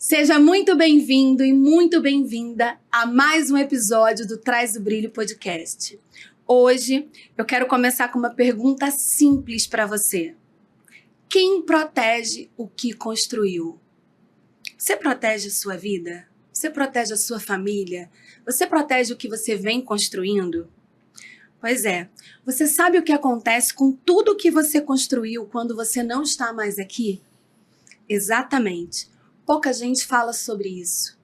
Seja muito bem-vindo e muito bem-vinda a mais um episódio do Traz o Brilho Podcast. Hoje eu quero começar com uma pergunta simples para você. Quem protege o que construiu? Você protege a sua vida? Você protege a sua família? Você protege o que você vem construindo? Pois é, você sabe o que acontece com tudo que você construiu quando você não está mais aqui? Exatamente. Pouca gente fala sobre isso.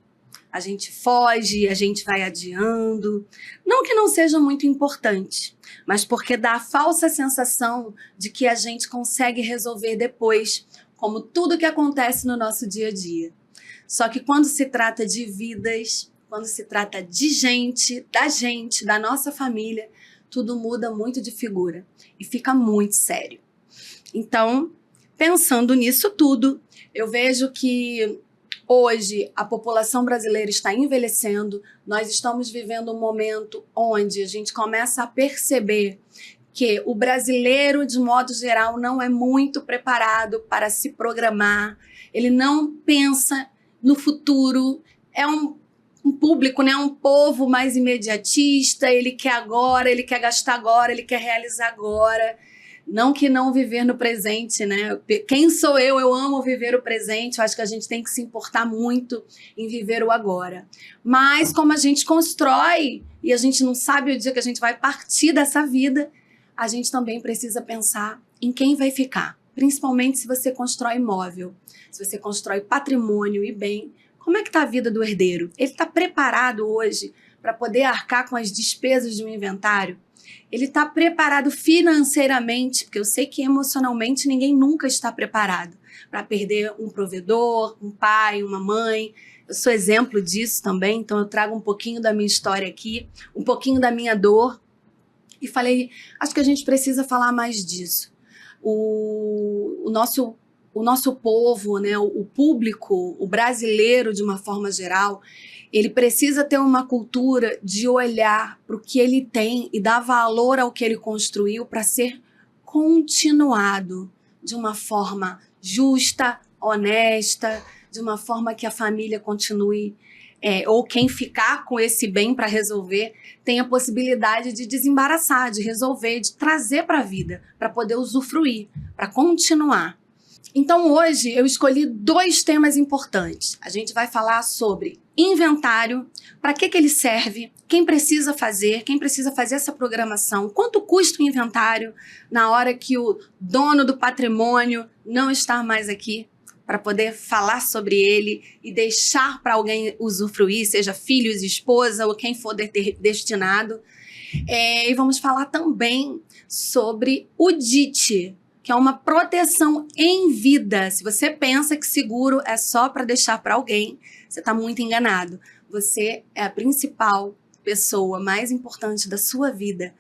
A gente foge, a gente vai adiando. Não que não seja muito importante, mas porque dá a falsa sensação de que a gente consegue resolver depois, como tudo que acontece no nosso dia a dia. Só que quando se trata de vidas, quando se trata de gente, da nossa família, tudo muda muito de figura e fica muito sério. Então, pensando nisso tudo, eu vejo que hoje a população brasileira está envelhecendo, nós estamos vivendo um momento onde a gente começa a perceber que o brasileiro, de modo geral, não é muito preparado para se programar, ele não pensa no futuro, é um público, né? Um povo mais imediatista, ele quer agora, ele quer gastar agora, ele quer realizar agora. Não que não viver no presente, né? Quem sou eu? Eu amo viver o presente. Eu acho que a gente tem que se importar muito em viver o agora. Mas como a gente constrói e a gente não sabe o dia que a gente vai partir dessa vida, a gente também precisa pensar em quem vai ficar. Principalmente se você constrói imóvel, se você constrói patrimônio e bem. Como é que está a vida do herdeiro? Ele está preparado hoje para poder arcar com as despesas de um inventário? Ele está preparado financeiramente, porque eu sei que emocionalmente ninguém nunca está preparado para perder um provedor, um pai, uma mãe. Eu sou exemplo disso também, então eu trago um pouquinho da minha história aqui, um pouquinho da minha dor. E falei, acho que a gente precisa falar mais disso. O nosso povo, né, o público, o brasileiro de uma forma geral, ele precisa ter uma cultura de olhar para o que ele tem e dar valor ao que ele construiu para ser continuado de uma forma justa, honesta, de uma forma que a família continue, ou quem ficar com esse bem para resolver, tem a possibilidade de desembaraçar, de resolver, de trazer para a vida, para poder usufruir, para continuar. Então hoje eu escolhi 2 temas importantes. A gente vai falar sobre inventário, para que ele serve, quem precisa fazer essa programação, quanto custa o inventário na hora que o dono do patrimônio não está mais aqui, para poder falar sobre ele e deixar para alguém usufruir, seja filhos, esposa ou quem for destinado. E vamos falar também sobre o DIT, que é uma proteção em vida. Se você pensa que seguro é só para deixar para alguém, você está muito enganado. Você é a principal pessoa mais importante da sua vida.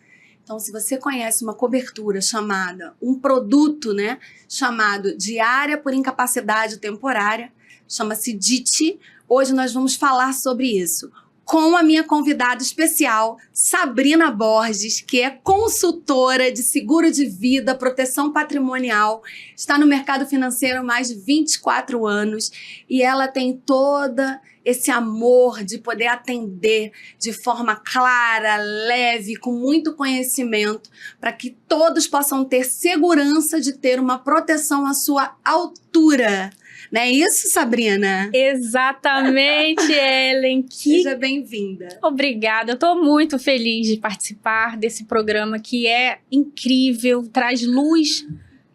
Então, se você conhece uma cobertura chamada, um produto, né, chamado Diária por Incapacidade Temporária, chama-se DIT, hoje nós vamos falar sobre isso com a minha convidada especial, Sabrina Borges, que é consultora de seguro de vida, proteção patrimonial, está no mercado financeiro há mais de 24 anos e ela tem toda esse amor de poder atender de forma clara, leve, com muito conhecimento, para que todos possam ter segurança de ter uma proteção à sua altura. Não é isso, Sabrina? Exatamente, Ellen. Seja bem-vinda. Obrigada. Eu estou muito feliz de participar desse programa que é incrível, traz luz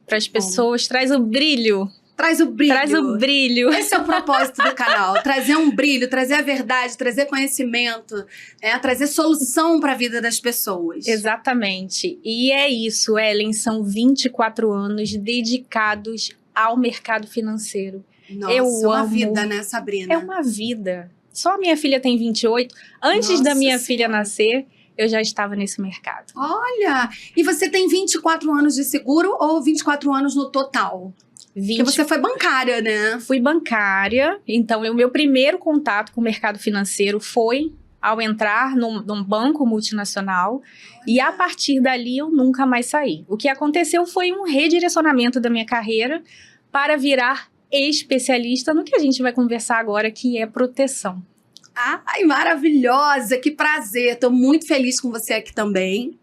para as pessoas, traz o brilho. Traz o brilho. Traz o brilho. Esse é o propósito do canal. Trazer um brilho, trazer a verdade, trazer conhecimento, trazer solução para a vida das pessoas. Exatamente. E é isso, Ellen. São 24 anos dedicados ao mercado financeiro. Nossa, é uma vida, né, Sabrina? É uma vida. Só a minha filha tem 28. Antes da minha filha nascer, eu já estava nesse mercado. Olha! E você tem 24 anos de seguro ou 24 anos no total? Porque você foi bancária, né? Fui bancária. Então, o meu primeiro contato com o mercado financeiro foi ao entrar num banco multinacional. E a partir dali, eu nunca mais saí. O que aconteceu foi um redirecionamento da minha carreira para virar especialista no que a gente vai conversar agora, que é proteção. Ai, maravilhosa, que prazer. Estou muito feliz com você aqui também.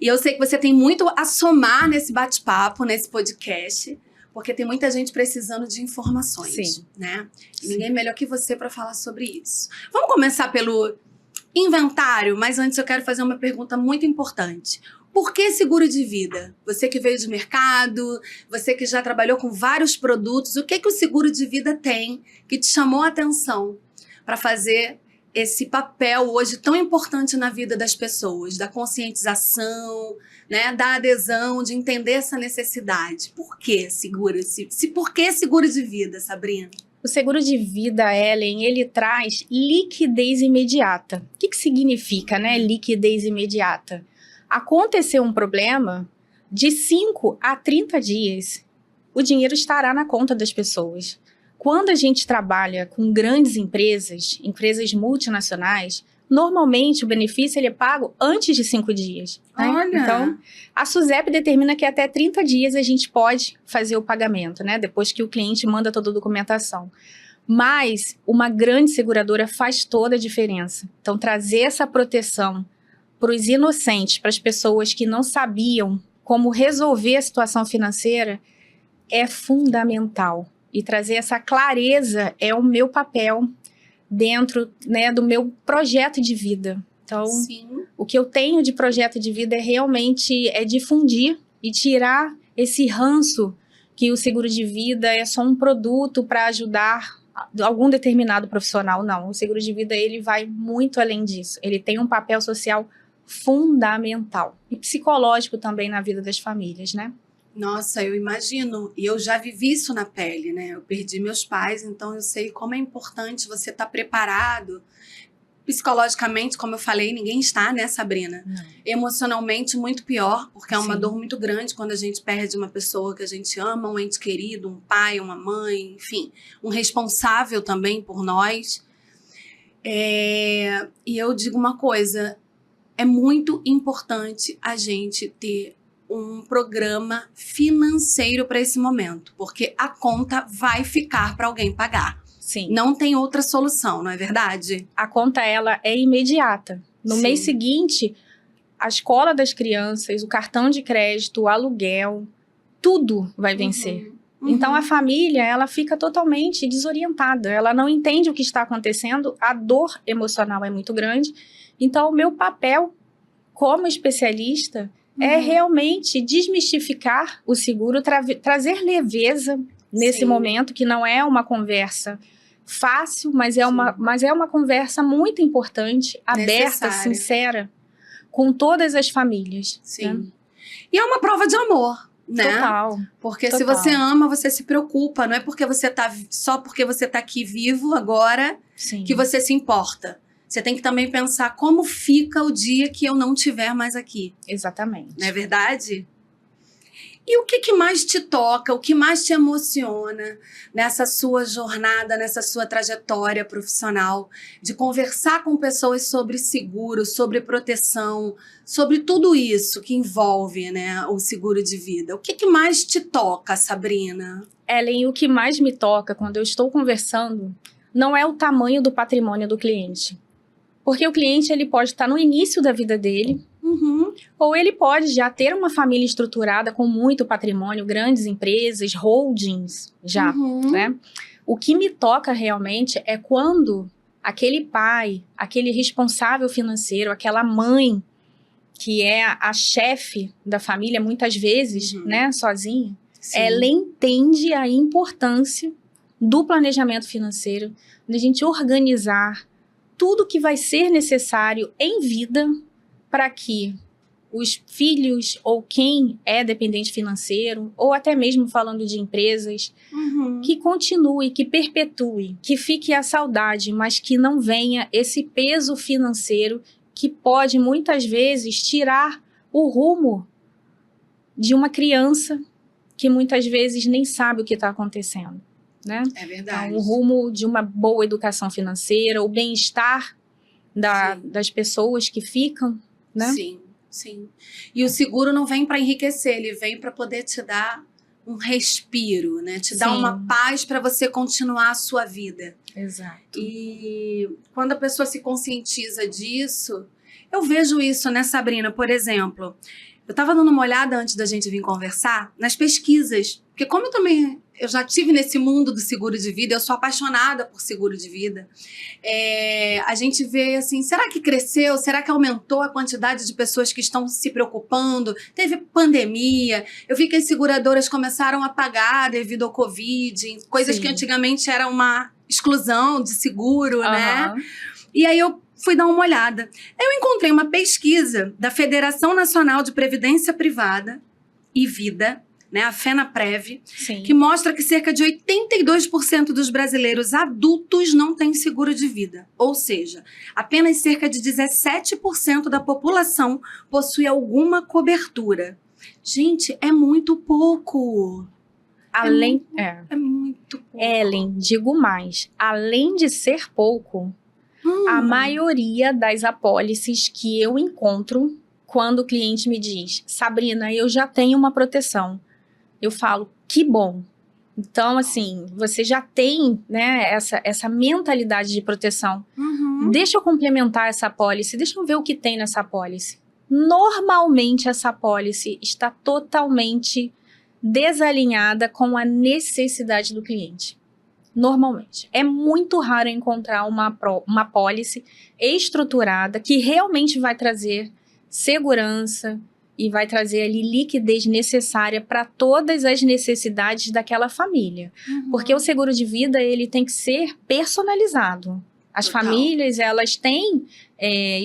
E eu sei que você tem muito a somar nesse bate-papo, nesse podcast, porque tem muita gente precisando de informações, Sim. né? E Sim. ninguém melhor que você para falar sobre isso. Vamos começar pelo inventário, mas antes eu quero fazer uma pergunta muito importante. Por que seguro de vida? Você que veio de mercado, você que já trabalhou com vários produtos, o que o seguro de vida tem que te chamou a atenção para fazer esse papel hoje tão importante na vida das pessoas, da conscientização, né, da adesão, de entender essa necessidade? Por que por que seguro de vida, Sabrina? O seguro de vida, Ellen, ele traz liquidez imediata. O que significa, né, liquidez imediata? Aconteceu um problema, de 5 a 30 dias, o dinheiro estará na conta das pessoas. Quando a gente trabalha com grandes empresas multinacionais, normalmente o benefício ele é pago antes de 5 dias. Né? Olha! Então, a SUSEP determina que até 30 dias a gente pode fazer o pagamento, né? Depois que o cliente manda toda a documentação. Mas uma grande seguradora faz toda a diferença. Então, trazer essa proteção para os inocentes, para as pessoas que não sabiam como resolver a situação financeira, é fundamental. E trazer essa clareza é o meu papel dentro, né, do meu projeto de vida. Então, Sim. O que eu tenho de projeto de vida é realmente difundir e tirar esse ranço que o seguro de vida é só um produto para ajudar algum determinado profissional. Não, o seguro de vida ele vai muito além disso. Ele tem um papel social fundamental e psicológico também na vida das famílias, né? Nossa, eu imagino. E eu já vivi isso na pele, né? Eu perdi meus pais, então eu sei como é importante você estar preparado. Psicologicamente, como eu falei, ninguém está, né, Sabrina? Não. Emocionalmente, muito pior, porque é uma Sim. dor muito grande quando a gente perde uma pessoa que a gente ama, um ente querido, um pai, uma mãe, enfim, um responsável também por nós. E eu digo uma coisa, é muito importante a gente ter um programa financeiro para esse momento, porque a conta vai ficar para alguém pagar. Sim. Não tem outra solução, não é verdade? A conta ela é imediata. No Sim. mês seguinte, a escola das crianças, o cartão de crédito, o aluguel, tudo vai vencer. Uhum. Então a família ela fica totalmente desorientada, ela não entende o que está acontecendo, a dor emocional é muito grande. Então o meu papel como especialista é realmente desmistificar o seguro, trazer leveza nesse Sim. momento, que não é uma conversa fácil, mas é uma conversa muito importante, aberta, Necessária. sincera, com todas as famílias. Sim. Né? E é uma prova de amor, né? Total. Porque Total. se você ama, você se preocupa. Não é porque você tá só porque você tá aqui vivo agora Sim. que você se importa. Você tem que também pensar como fica o dia que eu não estiver mais aqui. Exatamente. Não é verdade? E o que mais te toca, o que mais te emociona nessa sua jornada, nessa sua trajetória profissional, de conversar com pessoas sobre seguro, sobre proteção, sobre tudo isso que envolve, né, o seguro de vida? O que mais te toca, Sabrina? Ellen, o que mais me toca quando eu estou conversando não é o tamanho do patrimônio do cliente. Porque o cliente ele pode estar no início da vida dele, ou ele pode já ter uma família estruturada com muito patrimônio, grandes empresas, holdings já, né? O que me toca realmente é quando aquele pai, aquele responsável financeiro, aquela mãe que é a chefe da família, muitas vezes, né, sozinha, Sim. ela entende a importância do planejamento financeiro, de a gente organizar tudo que vai ser necessário em vida para que os filhos ou quem é dependente financeiro, ou até mesmo falando de empresas, que continue, que perpetue, que fique a saudade, mas que não venha esse peso financeiro que pode muitas vezes tirar o rumo de uma criança que muitas vezes nem sabe o que está acontecendo. Né? É verdade. Então, o rumo de uma boa educação financeira, o bem-estar das pessoas que ficam, né? Sim, sim. E o seguro não vem para enriquecer, ele vem para poder te dar um respiro, né? Te dá Sim. uma paz para você continuar a sua vida. Exato. E quando a pessoa se conscientiza disso, eu vejo isso, né, Sabrina? Por exemplo, eu estava dando uma olhada antes da gente vir conversar nas pesquisas, porque como eu já tive nesse mundo do seguro de vida, eu sou apaixonada por seguro de vida. A gente vê assim, será que cresceu? Será que aumentou a quantidade de pessoas que estão se preocupando? Teve pandemia, eu vi que as seguradoras começaram a pagar devido ao Covid, coisas Sim. que antigamente era uma exclusão de seguro, né? Aham. E aí eu fui dar uma olhada. Eu encontrei uma pesquisa da Federação Nacional de Previdência Privada e Vida, né, a FENAPREV, Sim. que mostra que cerca de 82% dos brasileiros adultos não têm seguro de vida. Ou seja, apenas cerca de 17% da população possui alguma cobertura. Gente, é muito pouco. Além... É muito pouco. Ellen, digo mais. Além de ser pouco, a maioria das apólices que eu encontro quando o cliente me diz, Sabrina, eu já tenho uma proteção. Eu falo, que bom. Então, assim, você já tem, né, essa mentalidade de proteção. Deixa eu complementar essa apólice, deixa eu ver o que tem nessa apólice. Normalmente, essa apólice está totalmente desalinhada com a necessidade do cliente. Normalmente. É muito raro encontrar uma apólice estruturada que realmente vai trazer segurança e vai trazer ali liquidez necessária para todas as necessidades daquela família. Porque o seguro de vida, ele tem que ser personalizado. As Total. famílias, elas têm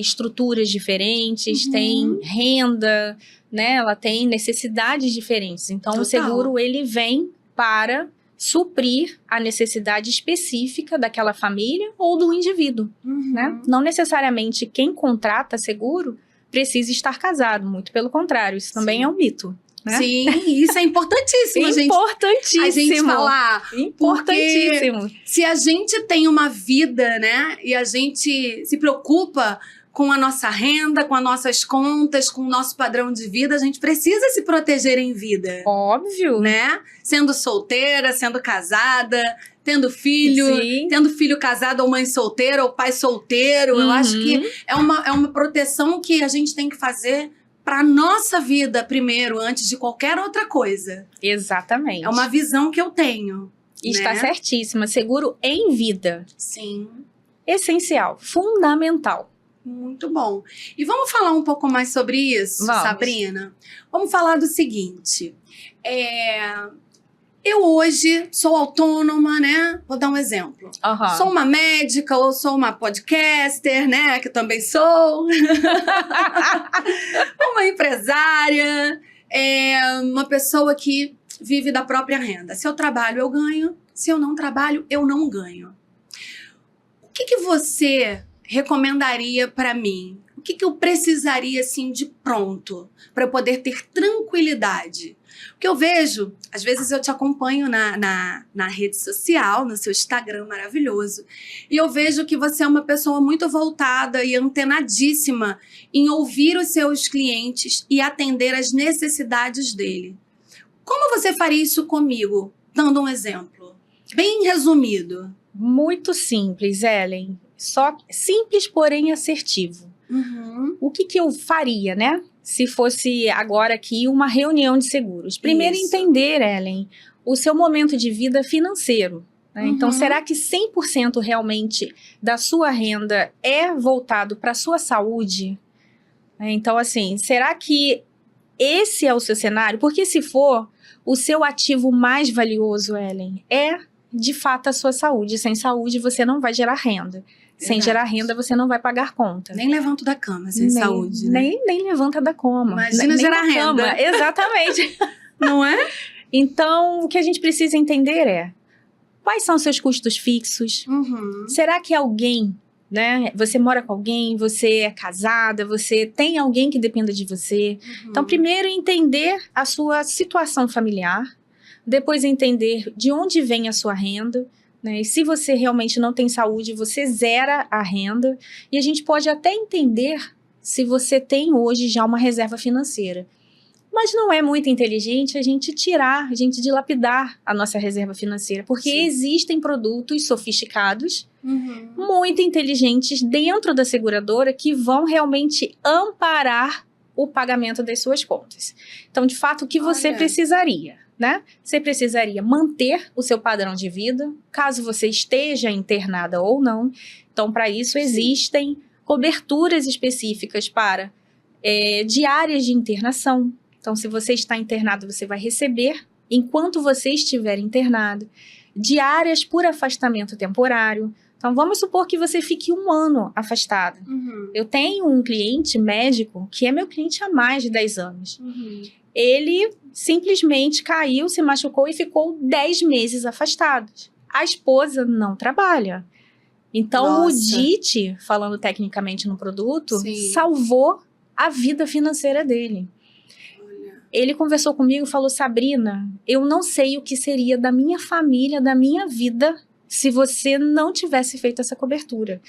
estruturas diferentes, têm renda, né? Ela tem necessidades diferentes. Então, Total. o seguro, ele vem para suprir a necessidade específica daquela família ou do indivíduo, né? Não necessariamente quem contrata seguro precisa estar casado, muito pelo contrário, isso também é um mito, né? Sim, isso é importantíssimo, gente. Importantíssimo. A gente falar. Importantíssimo. Se a gente tem uma vida, né, e a gente se preocupa com a nossa renda, com as nossas contas, com o nosso padrão de vida, a gente precisa se proteger em vida. Óbvio. Né? Sendo solteira, sendo casada, tendo filho, Sim. tendo filho casado ou mãe solteira ou pai solteiro. Eu acho que é uma proteção que a gente tem que fazer para nossa vida primeiro, antes de qualquer outra coisa. Exatamente. É uma visão que eu tenho. Está né? certíssima. Seguro em vida. Sim. Essencial. Fundamental. Muito bom. E vamos falar um pouco mais sobre isso, Vamos. Sabrina? Vamos falar do seguinte. Eu hoje sou autônoma, né? Vou dar um exemplo. Sou uma médica ou sou uma podcaster, né? Que também sou. Uma empresária. Uma pessoa que vive da própria renda. Se eu trabalho, eu ganho. Se eu não trabalho, eu não ganho. O que você recomendaria para mim? O que eu precisaria, assim, de pronto para eu poder ter tranquilidade? Porque eu vejo, às vezes eu te acompanho na rede social, no seu Instagram maravilhoso, e eu vejo que você é uma pessoa muito voltada e antenadíssima em ouvir os seus clientes e atender às necessidades dele. Como você faria isso comigo? Dando um exemplo. Bem resumido. Muito simples, Ellen. Só simples, porém assertivo. O que eu faria, né? Se fosse agora aqui uma reunião de seguros. Primeiro, entender, Ellen, o seu momento de vida financeiro. Né? Então, será que 100% realmente da sua renda é voltado para a sua saúde? Então, assim, será que esse é o seu cenário? Porque se for, o seu ativo mais valioso, Ellen, é de fato a sua saúde. Sem saúde, você não vai gerar renda. Sem gerar renda, você não vai pagar conta. Nem levanto da cama sem saúde, né? Nem levanta da cama. Imagina gerar renda. Exatamente. Não é? Então, o que a gente precisa entender é, quais são os seus custos fixos? Será que alguém, né? Você mora com alguém, você é casada, você tem alguém que dependa de você. Então, primeiro entender a sua situação familiar, depois entender de onde vem a sua renda, né? E se você realmente não tem saúde, você zera a renda. E a gente pode até entender se você tem hoje já uma reserva financeira. Mas não é muito inteligente a gente dilapidar a nossa reserva financeira, porque Sim. existem produtos sofisticados, Uhum. muito inteligentes dentro da seguradora que vão realmente amparar o pagamento das suas contas. Então, de fato, o que você Olha. precisaria, né? Você precisaria manter o seu padrão de vida, caso você esteja internada ou não. Então, para isso, Sim. existem coberturas específicas para diárias de internação. Então, se você está internado, você vai receber, enquanto você estiver internado, diárias por afastamento temporário. Então, vamos supor que você fique 1 ano afastado. Uhum. Eu tenho um cliente médico que é meu cliente há mais de 10 anos. Uhum. Ele simplesmente caiu, se machucou e ficou 10 meses afastado. A esposa não trabalha. Então, Nossa. o DIT, falando tecnicamente no produto, Sim. salvou a vida financeira dele. Olha. Ele conversou comigo e falou: Sabrina, eu não sei o que seria da minha família, da minha vida, se você não tivesse feito essa cobertura.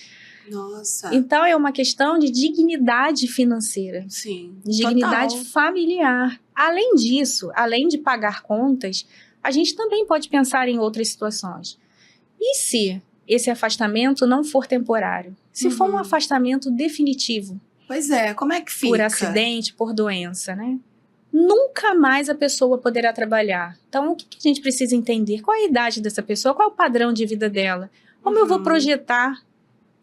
Nossa. Então, é uma questão de dignidade financeira, Sim. dignidade Total. familiar. Além disso, além de pagar contas, a gente também pode pensar em outras situações. E se esse afastamento não for temporário? Se for um afastamento definitivo, Pois é, como é que fica? por acidente, por doença, né? Nunca mais a pessoa poderá trabalhar. Então, o que a gente precisa entender? Qual é a idade dessa pessoa? Qual é o padrão de vida dela? Como eu vou projetar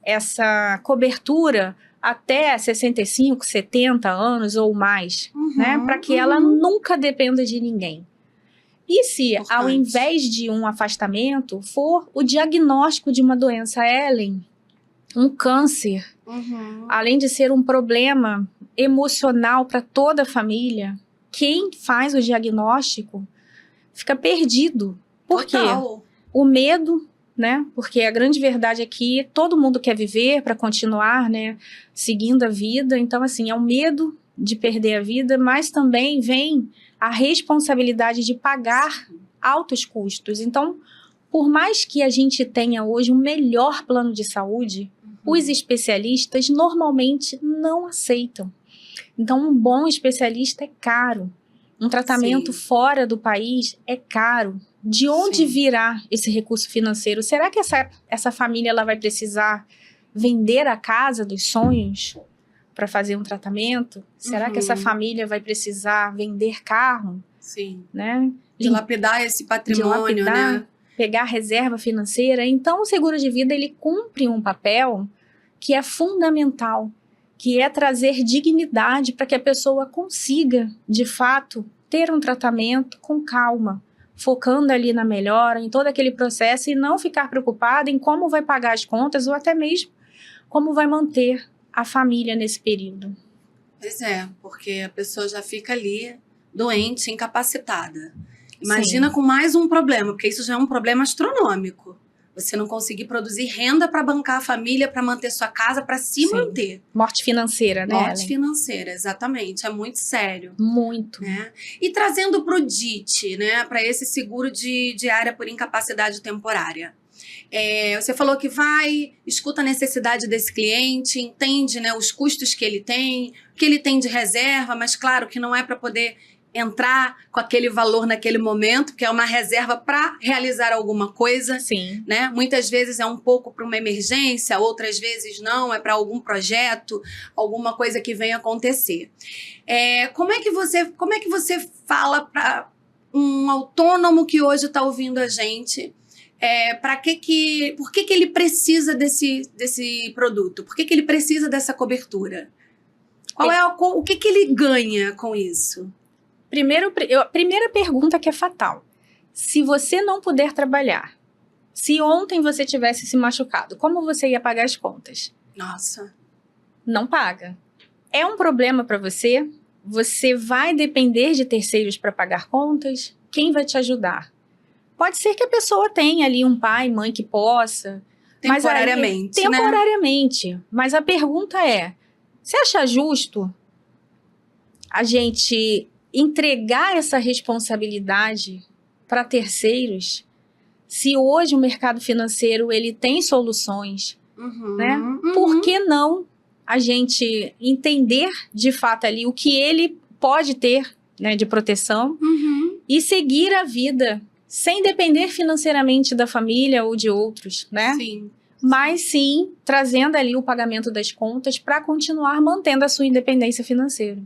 essa cobertura até 65, 70 anos ou mais, né? Para que ela nunca dependa de ninguém. E se, ao Importante. invés de um afastamento, for o diagnóstico de uma doença, Ellen, um câncer, além de ser um problema emocional para toda a família, quem faz o diagnóstico fica perdido. Por quê? Total. O medo, né? Porque a grande verdade é que todo mundo quer viver para continuar, né? Seguindo a vida. Então, assim, é o medo de perder a vida, mas também vem a responsabilidade de pagar altos custos. Então, por mais que a gente tenha hoje um melhor plano de saúde, os especialistas normalmente não aceitam. Então, um bom especialista é caro. Um tratamento fora do país é caro. De onde virá esse recurso financeiro? Será que essa família ela vai precisar vender a casa dos sonhos para fazer um tratamento? Será que essa família vai precisar vender carro? Sim. Né? Dilapidar esse patrimônio, né? Pegar reserva financeira. Então, o seguro de vida ele cumpre um papel que é fundamental, que é trazer dignidade para que a pessoa consiga, de fato, ter um tratamento com calma, focando ali na melhora, em todo aquele processo e não ficar preocupada em como vai pagar as contas ou até mesmo como vai manter a família nesse período. Pois é, porque a pessoa já fica ali doente, incapacitada. Imagina com mais um problema, porque isso já é um problema astronômico. Você não conseguir produzir renda para bancar a família, para manter sua casa, para se manter. Morte financeira, né, Morte Ellen? financeira, exatamente. É muito sério. Muito. Né? E trazendo para o DIT, né, para esse seguro de diária por incapacidade temporária. Você falou que escuta a necessidade desse cliente, entende, né, os custos que ele tem, o que ele tem de reserva, mas claro que não é para poder entrar com aquele valor naquele momento, que é uma reserva para realizar alguma coisa. Sim. Né? Muitas vezes é um pouco para uma emergência, outras vezes não, é para algum projeto, alguma coisa que venha acontecer. Como é que você fala para um autônomo que hoje está ouvindo a gente? Por que que ele precisa desse produto? Por que que ele precisa dessa cobertura? O que que ele ganha com isso? A primeira pergunta que é fatal. Se você não puder trabalhar, se ontem você tivesse se machucado, como você ia pagar as contas? Nossa. Não paga. É um problema para você? Você vai depender de terceiros para pagar contas? Quem vai te ajudar? Pode ser que a pessoa tenha ali um pai, mãe que possa. Temporariamente, mas aí, temporariamente. Mas a pergunta é, você acha justo a gente entregar essa responsabilidade para terceiros, se hoje o mercado financeiro ele tem soluções, né? Por que não a gente entender de fato ali o que ele pode ter, né, de proteção, e seguir a vida sem depender financeiramente da família ou de outros, né? Sim. Mas sim, trazendo ali o pagamento das contas para continuar mantendo a sua independência financeira.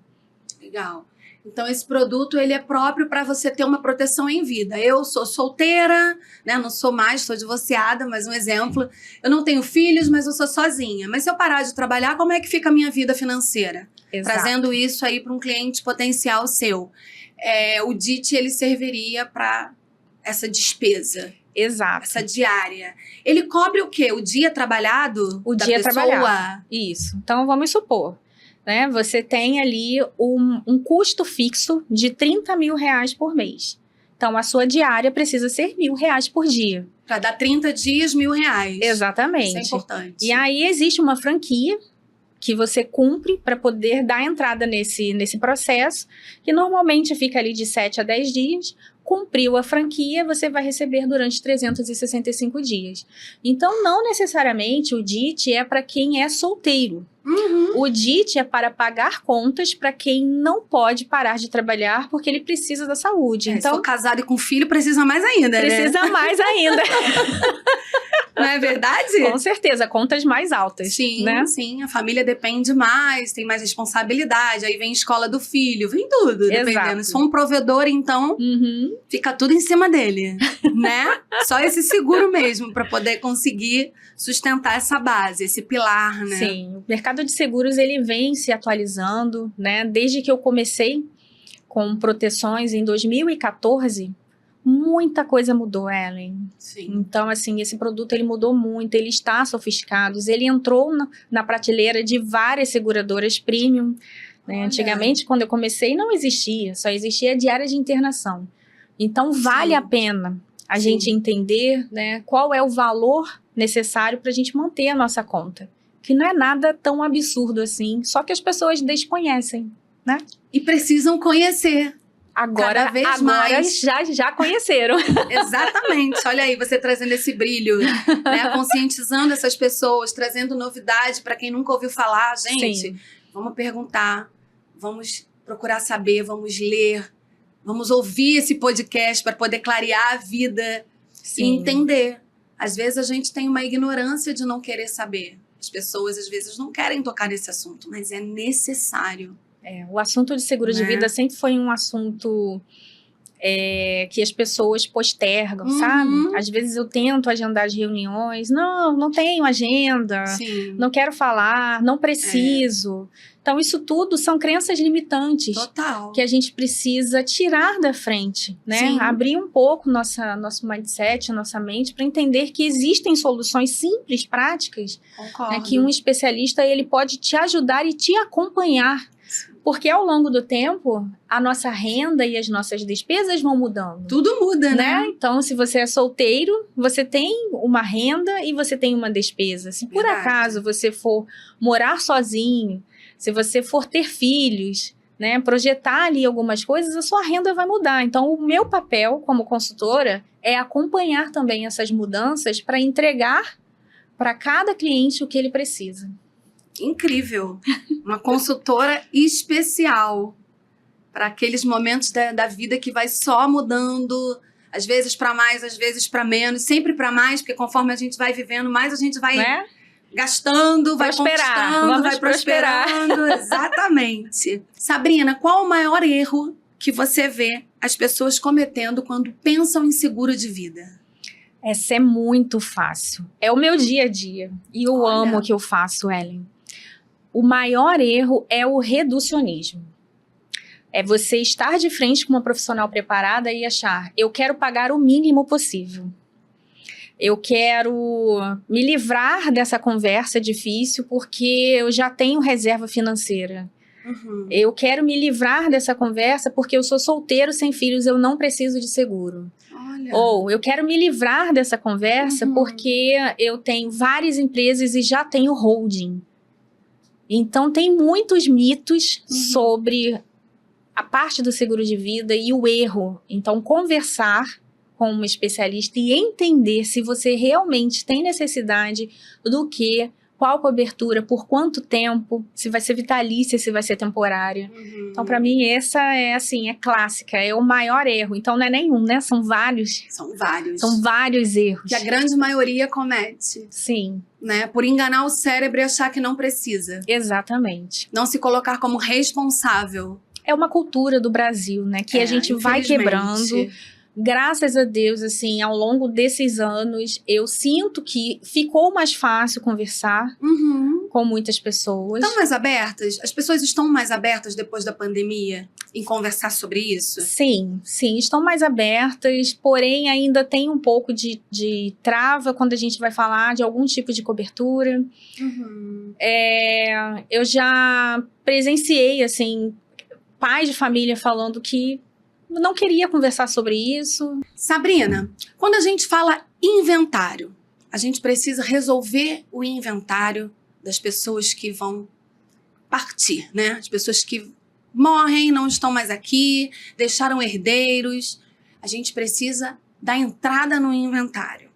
Legal. Então, esse produto, ele é próprio para você ter uma proteção em vida. Eu sou solteira, né? Não sou mais, estou divorciada, mas um exemplo. Eu não tenho filhos, mas eu sou sozinha. Mas se eu parar de trabalhar, como é que fica a minha vida financeira? Exato. Trazendo isso aí para um cliente potencial seu. O DIT, ele serviria para essa despesa. Exato. Essa diária. Ele cobre o quê? O dia trabalhado o da dia pessoa? trabalhado. Isso. Então, vamos supor, né? Você tem ali um custo fixo de R$30 mil por mês. Então, a sua diária precisa ser R$1.000 por dia. Para dar 30 dias, R$1.000. Exatamente. Isso é importante. E aí, existe uma franquia que você cumpre para poder dar entrada nesse processo, que normalmente fica ali de 7 a 10 dias. Cumpriu a franquia, você vai receber durante 365 dias. Então, não necessariamente o DIT é para quem é solteiro. O DIT é para pagar contas para quem não pode parar de trabalhar porque ele precisa da saúde. Se Então, for casado e com filho, precisa mais ainda, precisa né? mais ainda. Não é verdade? Com certeza, contas mais altas. Sim, né? sim. A família depende mais, tem mais responsabilidade. Aí vem a escola do filho, vem tudo, dependendo. Se for um provedor, então, fica tudo em cima dele, né? Só esse seguro mesmo para poder conseguir sustentar essa base, esse pilar, né? Sim, o mercado de seguros ele vem se atualizando, né? Desde que eu comecei com proteções em 2014, muita coisa mudou, Ellen. Sim. Então, assim, esse produto ele mudou muito, ele está sofisticado, ele entrou na prateleira de várias seguradoras premium. Né? Antigamente, quando eu comecei, não existia, só existia a diária de internação. Então, vale a pena a gente entender, né, qual é o valor necessário para a gente manter a nossa conta. Que não é nada tão absurdo assim, só que as pessoas desconhecem, né? E precisam conhecer. Agora, cada vez mais. já conheceram. Exatamente. Olha aí, você trazendo esse brilho, né? Conscientizando essas pessoas, trazendo novidade para quem nunca ouviu falar. Gente, Sim. Vamos perguntar, vamos procurar saber, vamos ler, vamos ouvir esse podcast para poder clarear a vida e entender. Às vezes a gente tem uma ignorância de não querer saber. As pessoas, às vezes, não querem tocar nesse assunto, mas é necessário. O assunto de seguro de vida sempre foi um assunto que as pessoas postergam, sabe? Às vezes eu tento agendar as reuniões, não tenho agenda, não quero falar, não preciso. Então, isso tudo são crenças limitantes. Total. Que a gente precisa tirar da frente, né? Sim. Abrir um pouco nosso mindset, nossa mente, para entender que existem soluções simples, práticas, né, que um especialista ele pode te ajudar e te acompanhar. Porque ao longo do tempo, a nossa renda e as nossas despesas vão mudando. Tudo muda, né? Então, se você é solteiro, você tem uma renda e você tem uma despesa. Se por acaso você for morar sozinho, se você for ter filhos, né, projetar ali algumas coisas, a sua renda vai mudar. Então, o meu papel como consultora é acompanhar também essas mudanças para entregar para cada cliente o que ele precisa. Incrível. Uma consultora especial para aqueles momentos da vida que vai só mudando, às vezes para mais, às vezes para menos, sempre para mais, porque conforme a gente vai vivendo, mais a gente vai gastando, vai conquistando, vai prosperando. Exatamente. Sabrina, qual o maior erro que você vê as pessoas cometendo quando pensam em seguro de vida? Essa é muito fácil. É o meu dia a dia. E eu amo o que eu faço, Ellen. O maior erro é o reducionismo. É você estar de frente com uma profissional preparada e achar, eu quero pagar o mínimo possível. Eu quero me livrar dessa conversa difícil porque eu já tenho reserva financeira. Eu quero me livrar dessa conversa porque eu sou solteiro sem filhos, eu não preciso de seguro. Ou eu quero me livrar dessa conversa porque eu tenho várias empresas e já tenho holding. Então, tem muitos mitos sobre a parte do seguro de vida e o erro. Então, conversar com um especialista e entender se você realmente tem necessidade do que qual cobertura, por quanto tempo, se vai ser vitalícia, se vai ser temporária. Então, para mim, essa é assim, é clássica, é o maior erro. Então, não é nenhum, né? São vários. São vários. São vários erros. Que a grande maioria comete. Sim. Né? Por enganar o cérebro e achar que não precisa. Exatamente. Não se colocar como responsável. É uma cultura do Brasil, né? Que a gente vai quebrando. Graças a Deus, assim, ao longo desses anos, eu sinto que ficou mais fácil conversar com muitas pessoas. Estão mais abertas? As pessoas estão mais abertas depois da pandemia em conversar sobre isso? Sim, estão mais abertas, porém ainda tem um pouco de trava quando a gente vai falar de algum tipo de cobertura. Eu já presenciei, assim, pais de família falando que não queria conversar sobre isso. Sabrina, quando a gente fala inventário, a gente precisa resolver o inventário das pessoas que vão partir, né? As pessoas que morrem, não estão mais aqui, deixaram herdeiros. A gente precisa dar entrada no inventário.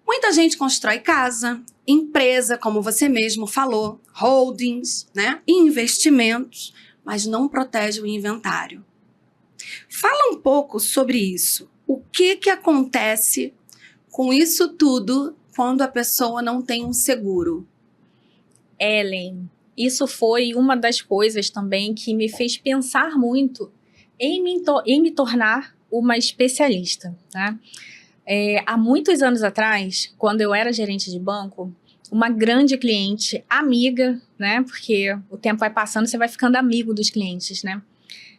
Muita gente constrói casa, empresa, como você mesmo falou, holdings, né? Investimentos, mas não protege o inventário. Fala um pouco sobre isso. O que acontece com isso tudo quando a pessoa não tem um seguro? Ellen, isso foi uma das coisas também que me fez pensar muito em me tornar uma especialista. Tá? Há muitos anos atrás, quando eu era gerente de banco, uma grande cliente, amiga, né? Porque o tempo vai passando, você vai ficando amigo dos clientes, né?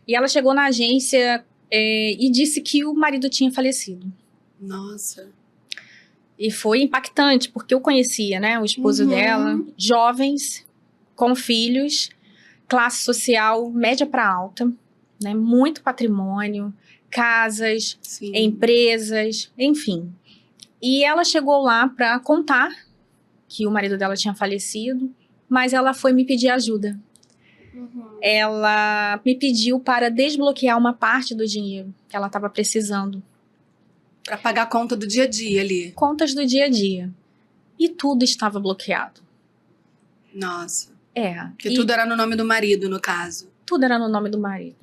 E ela chegou na agência e disse que o marido tinha falecido. Nossa. E foi impactante, porque eu conhecia, né, o esposo dela, jovens, com filhos, classe social média para alta, né, muito patrimônio, casas, empresas, enfim. E ela chegou lá para contar que o marido dela tinha falecido, mas ela foi me pedir ajuda. Ela me pediu para desbloquear uma parte do dinheiro que ela estava precisando. Para pagar a conta do dia a dia ali. Contas do dia a dia. E tudo estava bloqueado. Nossa. Porque tudo era no nome do marido, no caso. Tudo era no nome do marido.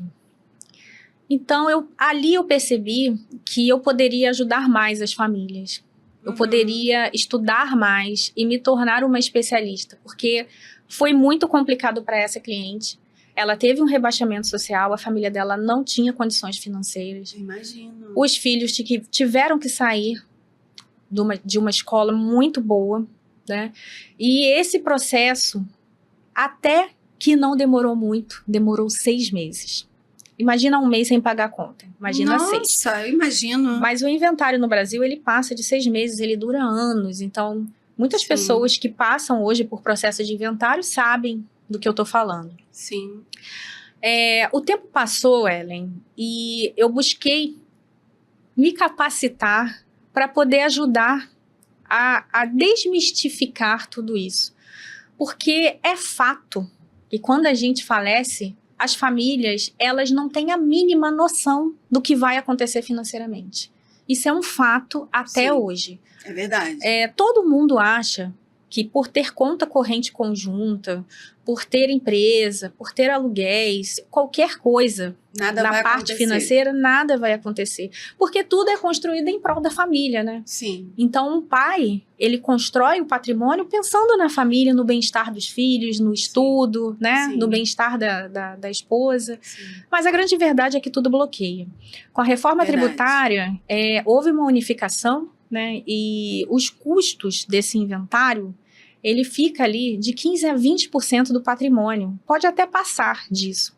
Então, ali eu percebi que eu poderia ajudar mais as famílias. Eu poderia estudar mais e me tornar uma especialista. Porque foi muito complicado para essa cliente. Ela teve um rebaixamento social, a família dela não tinha condições financeiras. Imagino. Os filhos tiveram que sair de uma escola muito boa, né? E esse processo, até que não demorou muito, demorou 6 meses. Imagina 1 mês sem pagar a conta. Imagina 6. Nossa, eu imagino. Mas o inventário no Brasil, ele passa de 6 meses, ele dura anos. Então, muitas pessoas que passam hoje por processo de inventário sabem do que eu tô falando. Sim. O tempo passou, Ellen, e eu busquei me capacitar para poder ajudar a desmistificar tudo isso. Porque é fato que quando a gente falece, as famílias, elas não têm a mínima noção do que vai acontecer financeiramente. Isso é um fato até hoje. É verdade. Todo mundo acha que por ter conta corrente conjunta, por ter empresa, por ter aluguéis, qualquer coisa na parte financeira, nada vai acontecer. Porque tudo é construído em prol da família, né? Sim. Então, o pai, ele constrói o patrimônio pensando na família, no bem-estar dos filhos, no estudo, né? No bem-estar da esposa. Sim. Mas a grande verdade é que tudo bloqueia. Com a reforma tributária, houve uma unificação, né? E os custos desse inventário, ele fica ali de 15% a 20% do patrimônio. Pode até passar disso.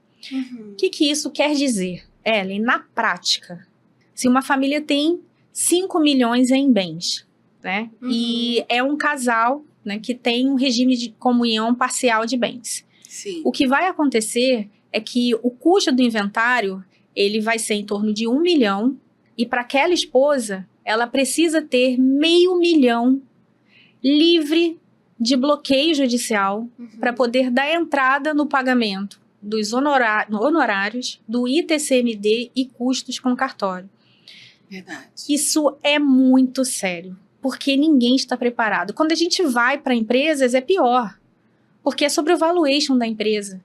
O que isso quer dizer? Ellen, na prática, se uma família tem 5 milhões em bens, né? E é um casal, né, que tem um regime de comunhão parcial de bens. Sim. O que vai acontecer é que o custo do inventário, ele vai ser em torno de 1 milhão, e para aquela esposa, ela precisa ter R$500 mil livre de bloqueio judicial para poder dar entrada no pagamento dos honorários, do ITCMD e custos com cartório. Verdade. Isso é muito sério, porque ninguém está preparado. Quando a gente vai para empresas, é pior, porque é sobre o valuation da empresa.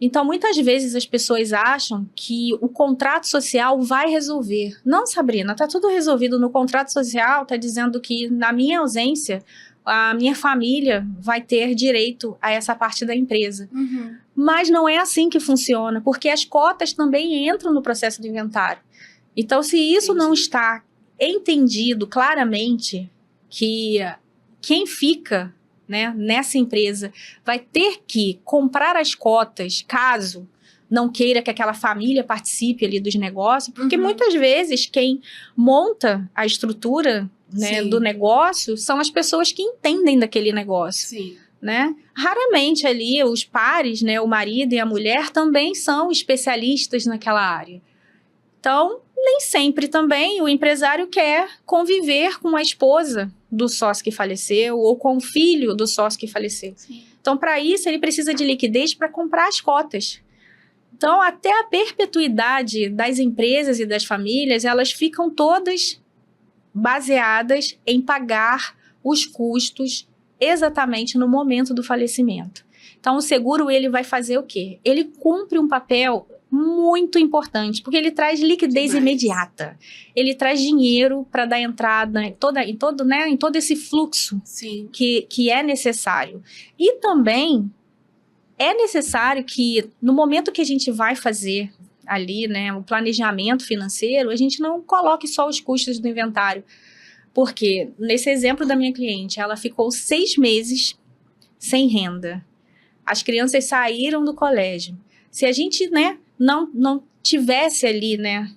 Então, muitas vezes as pessoas acham que o contrato social vai resolver. Não, Sabrina, está tudo resolvido no contrato social, está dizendo que na minha ausência, a minha família vai ter direito a essa parte da empresa. Mas não é assim que funciona, porque as cotas também entram no processo do inventário. Então, se isso não está entendido claramente, que quem fica, né, nessa empresa vai ter que comprar as cotas, caso não queira que aquela família participe ali dos negócios, porque muitas vezes quem monta a estrutura, né, do negócio são as pessoas que entendem daquele negócio. Né? Raramente ali os pares, né, o marido e a mulher também são especialistas naquela área. Então, nem sempre também o empresário quer conviver com a esposa do sócio que faleceu ou com o filho do sócio que faleceu. Então, para isso, ele precisa de liquidez para comprar as cotas. Então, até a perpetuidade das empresas e das famílias, elas ficam todas baseadas em pagar os custos exatamente no momento do falecimento. Então, o seguro, ele vai fazer o quê? Ele cumpre um papel muito importante, porque ele traz liquidez imediata. Ele traz dinheiro para dar entrada em todo esse fluxo que é necessário. E também é necessário que, no momento que a gente vai fazer ali, né, o planejamento financeiro, a gente não coloque só os custos do inventário. Porque, nesse exemplo da minha cliente, ela ficou 6 meses sem renda. As crianças saíram do colégio. Se a gente, né, não tivesse ali, né,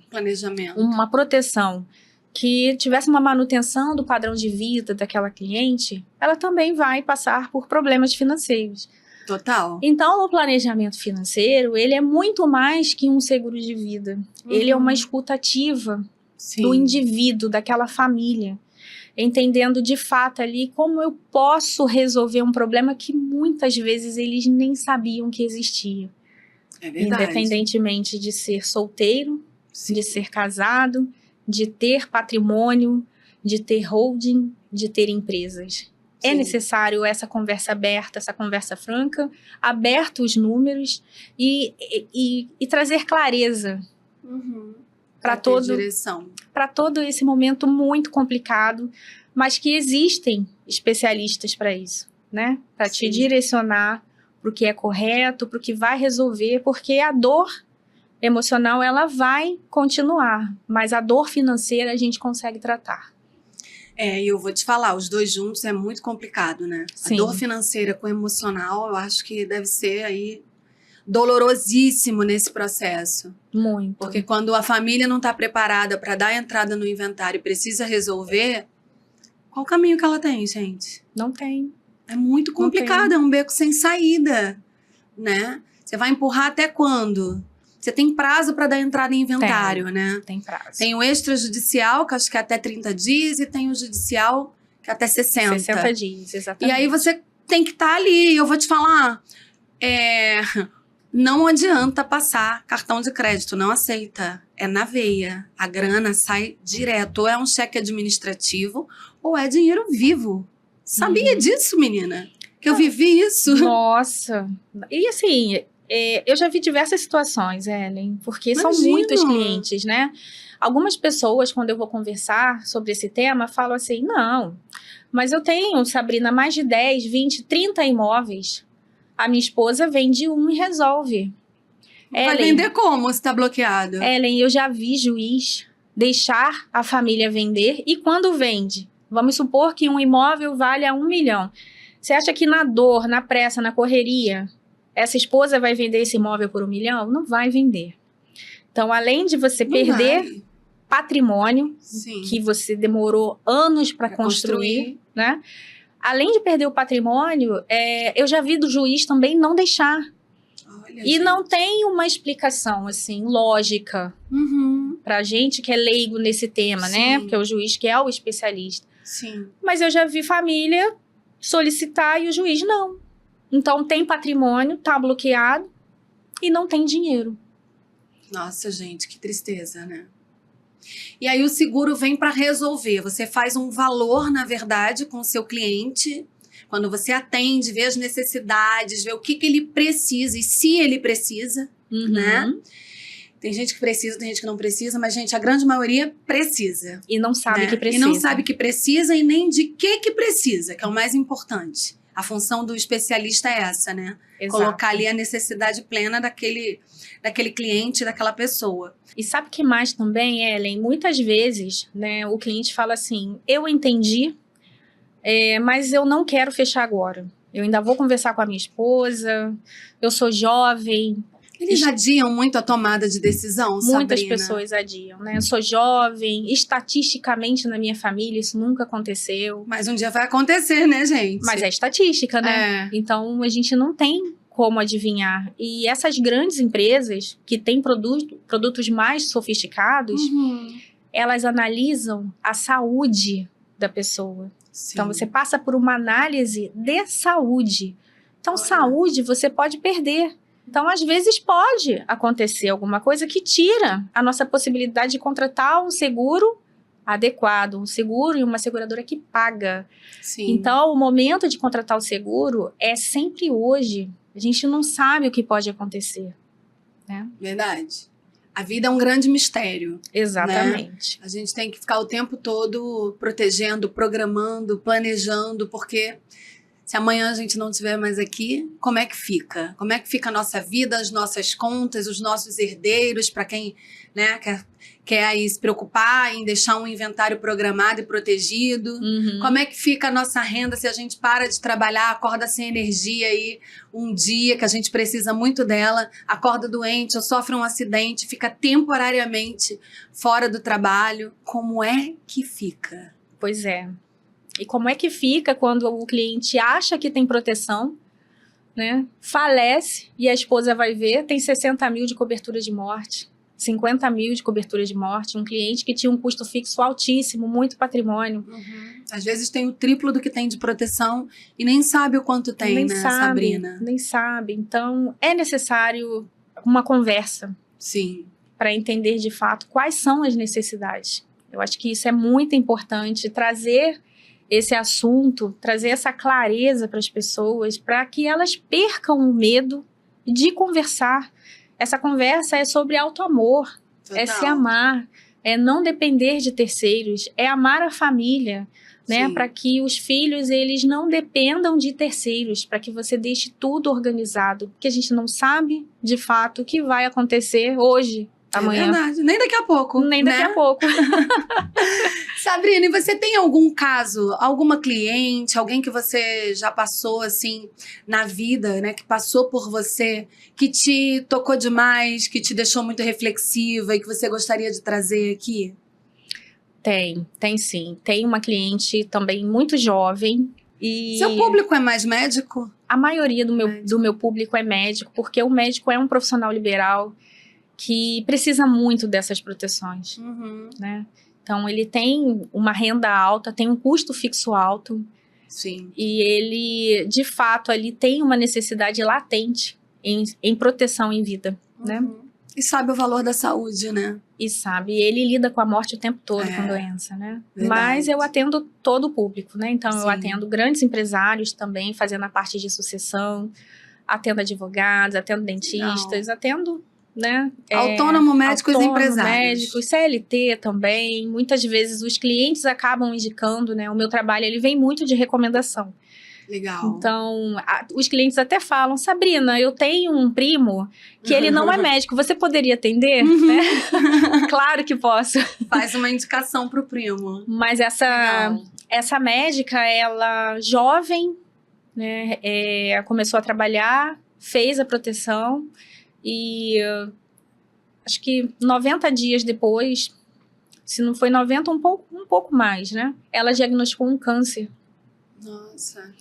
planejamento, uma proteção, que tivesse uma manutenção do padrão de vida daquela cliente, ela também vai passar por problemas financeiros. Total. Então, o planejamento financeiro, ele é muito mais que um seguro de vida. Ele é uma escuta ativa do indivíduo, daquela família, entendendo de fato ali como eu posso resolver um problema que muitas vezes eles nem sabiam que existia. É verdade. Independentemente de ser solteiro, de ser casado, de ter patrimônio, de ter holding, de ter empresas. É necessário essa conversa aberta, essa conversa franca, aberto os números e trazer clareza para todo esse momento muito complicado, mas que existem especialistas para isso, né? Para te direcionar para o que é correto, para o que vai resolver, porque a dor emocional ela vai continuar, mas a dor financeira a gente consegue tratar. E eu vou te falar, os dois juntos é muito complicado, né? A dor financeira com o emocional, eu acho que deve ser aí dolorosíssimo nesse processo. Muito. Porque quando a família não está preparada para dar entrada no inventário e precisa resolver, qual o caminho que ela tem, gente? Não tem. É muito complicado, é um beco sem saída, né? Você vai empurrar até quando? Você tem prazo para dar entrada em inventário, né? Tem prazo. Tem o extrajudicial, que acho que é até 30 dias, e tem o judicial, que é até 60. 60 dias, exatamente. E aí você tem que estar ali. Eu vou te falar, não adianta passar cartão de crédito, não aceita. É na veia. A grana sai direto. Ou é um cheque administrativo, ou é dinheiro vivo. Sabia disso, menina? Que eu vivi isso. Nossa. E assim, eu já vi diversas situações, Ellen, porque são muitos clientes, né? Algumas pessoas, quando eu vou conversar sobre esse tema, falam assim, não, mas eu tenho, Sabrina, mais de 10, 20, 30 imóveis. A minha esposa vende um e resolve. Vai vender como se está bloqueado? Ellen, eu já vi juiz deixar a família vender e quando vende, vamos supor que um imóvel vale a 1 milhão. Você acha que na dor, na pressa, na correria, essa esposa vai vender esse imóvel por 1 milhão? Não vai vender. Então, além de você perder patrimônio, que você demorou anos para construir, né? Além de perder o patrimônio, eu já vi do juiz também não deixar. Olha, e não tem uma explicação, assim, lógica pra gente que é leigo nesse tema, né? Porque é o juiz que é o especialista. Mas eu já vi família solicitar e o juiz não. Então, tem patrimônio, tá bloqueado e não tem dinheiro. Nossa, gente, que tristeza, né? E aí o seguro vem para resolver. Você faz um valor, na verdade, com o seu cliente. Quando você atende, vê as necessidades, vê o que ele precisa e se ele precisa, né? Tem gente que precisa, tem gente que não precisa, mas, gente, a grande maioria precisa. E não sabe né? que precisa. E não sabe que precisa e nem de que precisa, que é o mais importante. A função do especialista é essa, né? Exato. Colocar ali a necessidade plena daquele cliente, daquela pessoa. E sabe o que mais também, Ellen? Muitas vezes, né, o cliente fala assim, eu entendi, mas eu não quero fechar agora. Eu ainda vou conversar com a minha esposa, eu sou jovem. Eles adiam muito a tomada de decisão, Muitas Sabrina? pessoas adiam, né? Eu sou jovem, estatisticamente na minha família isso nunca aconteceu. Mas um dia vai acontecer, né, gente? Mas é estatística, né? Então a gente não tem como adivinhar. E essas grandes empresas que têm produtos mais sofisticados, elas analisam a saúde da pessoa. Sim. Então você passa por uma análise de saúde. Então saúde você pode perder. Então, às vezes, pode acontecer alguma coisa que tira a nossa possibilidade de contratar um seguro adequado, um seguro e uma seguradora que paga. Sim. Então, o momento de contratar o seguro é sempre hoje. A gente não sabe o que pode acontecer, né? Verdade. A vida é um grande mistério. Exatamente. Né? A gente tem que ficar o tempo todo protegendo, programando, planejando, porque... se amanhã a gente não estiver mais aqui, como é que fica? Como é que fica a nossa vida, as nossas contas, os nossos herdeiros, para quem, né, quer aí se preocupar em deixar um inventário programado e protegido? Como é que fica a nossa renda se a gente para de trabalhar, acorda sem energia aí um dia que a gente precisa muito dela, acorda doente ou sofre um acidente, fica temporariamente fora do trabalho? Como é que fica? Pois é. E como é que fica quando o cliente acha que tem proteção, né? Falece e a esposa vai ver, tem 60 mil de cobertura de morte, 50 mil de cobertura de morte. Um cliente que tinha um custo fixo altíssimo, muito patrimônio. Às vezes tem o triplo do que tem de proteção e nem sabe o quanto tem, nem né, sabe, Sabrina? Nem sabe. Então, é necessário uma conversa. Sim. Para entender de fato quais são as necessidades. Eu acho que isso é muito importante, trazer esse assunto, trazer essa clareza para as pessoas, para que elas percam o medo de conversar. Essa conversa é sobre auto-amor, é se amar, é não depender de terceiros, é amar a família, né? Para que os filhos eles não dependam de terceiros, para que você deixe tudo organizado, porque a gente não sabe, de fato, o que vai acontecer hoje, amanhã. É verdade, nem daqui a pouco. Nem daqui a pouco. Sabrina, e você tem algum caso, alguma cliente, alguém que você já passou, assim, na vida, né? Que passou por você, que te tocou demais, que te deixou muito reflexiva e que você gostaria de trazer aqui? Tem sim. Tem uma cliente também muito jovem. E seu público é mais médico? A maioria do meu público é médico, porque o médico é um profissional liberal que precisa muito dessas proteções, né? Então, ele tem uma renda alta, tem um custo fixo alto. Sim. E ele, de fato, ali tem uma necessidade latente em proteção em vida, né? E sabe o valor da saúde, né? E sabe, ele lida com a morte o tempo todo com doença, né? Verdade. Mas eu atendo todo o público, né? Então, eu Sim. atendo grandes empresários também, fazendo a parte de sucessão, atendo advogados, atendo dentistas, atendo, né? Autônomo, médicos e empresários. Médicos, CLT também. Muitas vezes os clientes acabam indicando, né? O meu trabalho, ele vem muito de recomendação. Legal. Então, os clientes até falam, Sabrina, eu tenho um primo que ele não é médico, você poderia atender? Né? Claro que posso. Faz uma indicação pro primo. Mas essa médica, ela jovem, né, começou a trabalhar, fez a proteção e acho que 90 dias depois, se não foi 90, um pouco mais, né? Ela diagnosticou um câncer. Nossa.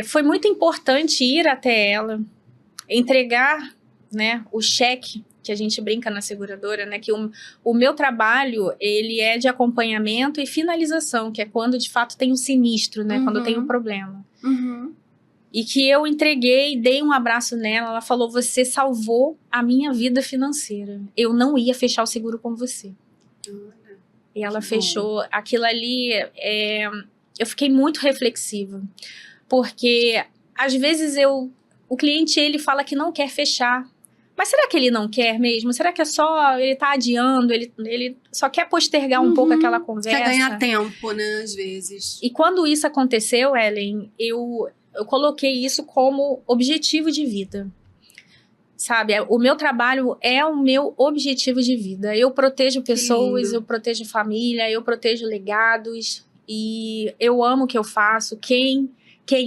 Foi muito importante ir até ela, entregar, né, o cheque, que a gente brinca na seguradora, né, que o meu trabalho, ele é de acompanhamento e finalização, que é quando de fato tem um sinistro, né, quando tem um problema. E que eu entreguei, dei um abraço nela, ela falou, você salvou a minha vida financeira. Eu não ia fechar o seguro com você. E ela fechou. Aquilo ali, eu fiquei muito reflexiva. Porque, às vezes, o cliente, ele fala que não quer fechar. Mas será que ele não quer mesmo? Será que é só ele tá adiando? Ele só quer postergar um pouco aquela conversa? Quer ganhar tempo, né? Às vezes. E quando isso aconteceu, Ellen, eu coloquei isso como objetivo de vida. Sabe? O meu trabalho é o meu objetivo de vida. Eu protejo pessoas, eu protejo família, eu protejo legados. E eu amo o que eu faço. Quem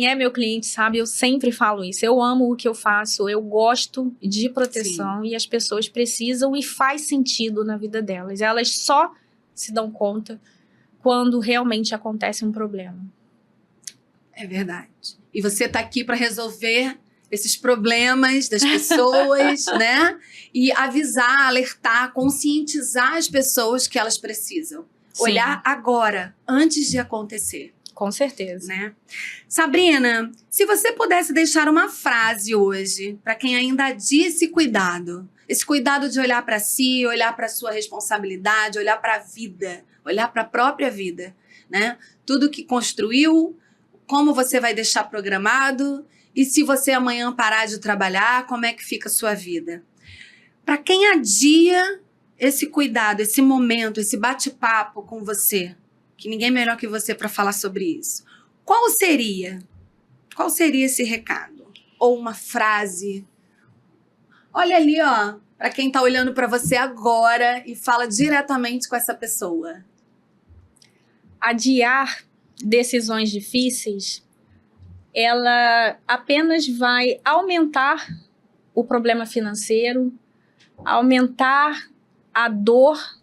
é meu cliente sabe, eu sempre falo isso. Eu amo o que eu faço, eu gosto de proteção. Sim. E as pessoas precisam e faz sentido na vida delas. Elas só se dão conta quando realmente acontece um problema. É verdade. E você está aqui para resolver esses problemas das pessoas, né? E avisar, alertar, conscientizar as pessoas que elas precisam. Sim. Olhar agora, antes de acontecer. Com certeza. Né? Sabrina, se você pudesse deixar uma frase hoje para quem ainda adia esse cuidado de olhar para si, olhar para sua responsabilidade, olhar para a vida, olhar para a própria vida, né? Tudo que construiu, como você vai deixar programado e se você amanhã parar de trabalhar, como é que fica a sua vida? Para quem adia esse cuidado, esse momento, esse bate-papo com você, que ninguém é melhor que você para falar sobre isso. Qual seria esse recado? Ou uma frase? Olha ali, ó, para quem está olhando para você agora e fala diretamente com essa pessoa. Adiar decisões difíceis, ela apenas vai aumentar o problema financeiro, aumentar a dor.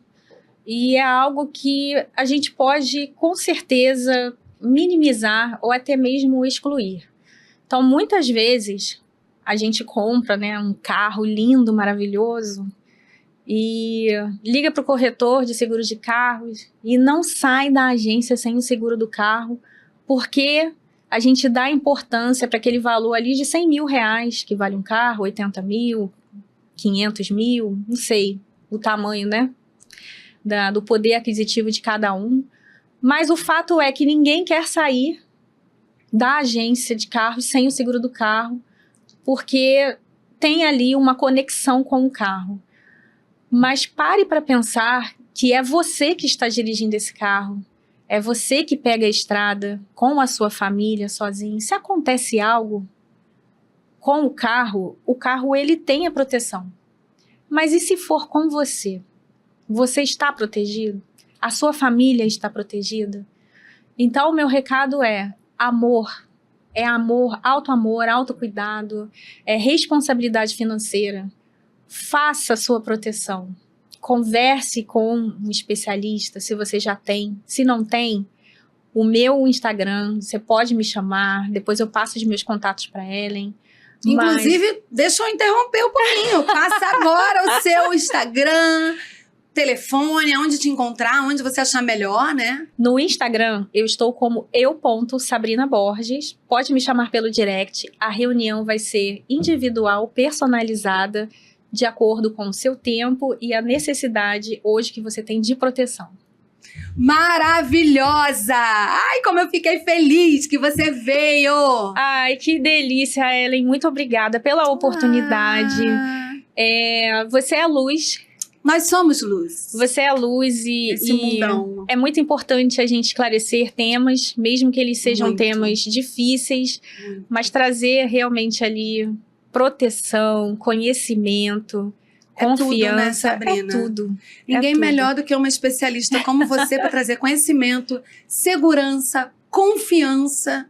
E é algo que a gente pode, com certeza, minimizar ou até mesmo excluir. Então, muitas vezes, a gente compra, né, um carro lindo, maravilhoso, e liga para o corretor de seguros de carros e não sai da agência sem o seguro do carro, porque a gente dá importância para aquele valor ali de 100 mil reais, que vale um carro, 80 mil, 500 mil, não sei o tamanho, né? Do poder aquisitivo de cada um. Mas o fato é que ninguém quer sair da agência de carros sem o seguro do carro, porque tem ali uma conexão com o carro. Mas pare para pensar que é você que está dirigindo esse carro, é você que pega a estrada com a sua família, sozinho. Se acontece algo com o carro ele tem a proteção. Mas e se for com você? Você está protegido? A sua família está protegida? Então, o meu recado é amor. É amor, autocuidado, é responsabilidade financeira. Faça a sua proteção. Converse com um especialista, se você já tem. Se não tem, o meu Instagram, você pode me chamar. Depois eu passo os meus contatos para Ellen. Inclusive, deixa eu interromper um pouquinho. Passa agora o seu Instagram, telefone, onde te encontrar, onde você achar melhor, né? No Instagram, eu estou como eu.sabrinaborges. Pode me chamar pelo direct. A reunião vai ser individual, personalizada, de acordo com o seu tempo e a necessidade hoje que você tem de proteção. Maravilhosa! Ai, como eu fiquei feliz que você veio! Ai, que delícia, Ellen. Muito obrigada pela oportunidade. Você é a luz. Nós somos luz. Você é a luz e mundão. É muito importante a gente esclarecer temas, mesmo que eles sejam temas difíceis, mas trazer realmente ali proteção, conhecimento, confiança. Tudo, né, Sabrina? É tudo. Ninguém melhor do que uma especialista como você para trazer conhecimento, segurança, confiança.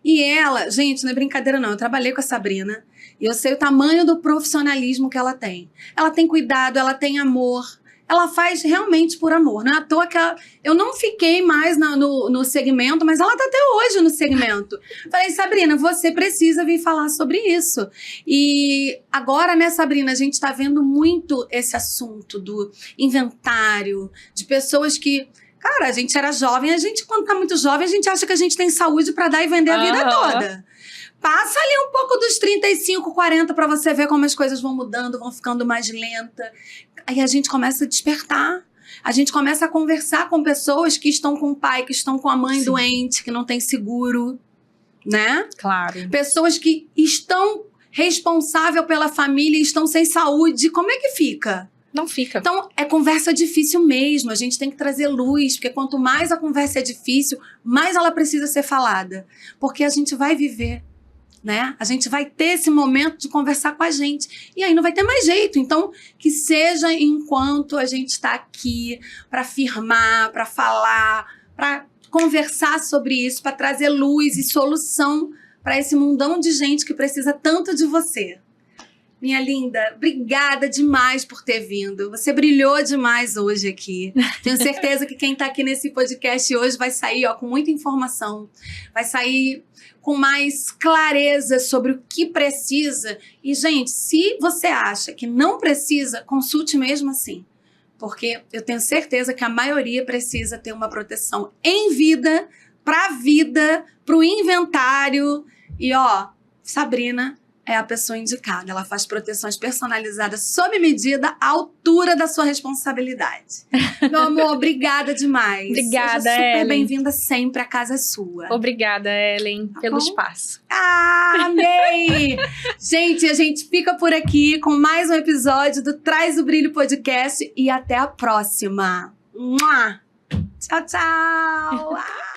E ela, gente, não é brincadeira não, eu trabalhei com a Sabrina e eu sei o tamanho do profissionalismo que ela tem. Ela tem cuidado, ela tem amor, ela faz realmente por amor. Não é à toa que eu não fiquei mais no segmento, mas ela está até hoje no segmento. Falei, Sabrina, você precisa vir falar sobre isso. E agora, né, Sabrina, a gente está vendo muito esse assunto do inventário, de pessoas que... Cara, a gente era jovem, quando tá muito jovem, a gente acha que a gente tem saúde pra dar e vender a vida toda. Passa ali um pouco dos 35, 40 pra você ver como as coisas vão mudando, vão ficando mais lenta. Aí a gente começa a despertar. A gente começa a conversar com pessoas que estão com o pai, que estão com a mãe Sim. doente, que não tem seguro, né? Claro. Pessoas que estão responsáveis pela família e estão sem saúde. Como é que fica? Não fica. Então, é conversa difícil mesmo. A gente tem que trazer luz, porque quanto mais a conversa é difícil, mais ela precisa ser falada. Porque a gente vai viver, né? A gente vai ter esse momento de conversar com a gente. E aí não vai ter mais jeito. Então, que seja enquanto a gente está aqui para afirmar, para falar, para conversar sobre isso, para trazer luz e solução para esse mundão de gente que precisa tanto de você. Minha linda, obrigada demais por ter vindo. Você brilhou demais hoje aqui. Tenho certeza que quem está aqui nesse podcast hoje vai sair com muita informação. Vai sair com mais clareza sobre o que precisa. E, gente, se você acha que não precisa, consulte mesmo assim. Porque eu tenho certeza que a maioria precisa ter uma proteção em vida, para a vida, para o inventário. E, Sabrina é a pessoa indicada. Ela faz proteções personalizadas sob medida, à altura da sua responsabilidade. Meu amor, obrigada demais. Obrigada, Seja super Ellen. bem-vinda sempre, a casa é sua. Obrigada, Ellen, pelo bom? espaço. Amei! Gente, a gente fica por aqui com mais um episódio do Traz o Brilho Podcast e até a próxima. Mua! Tchau, tchau!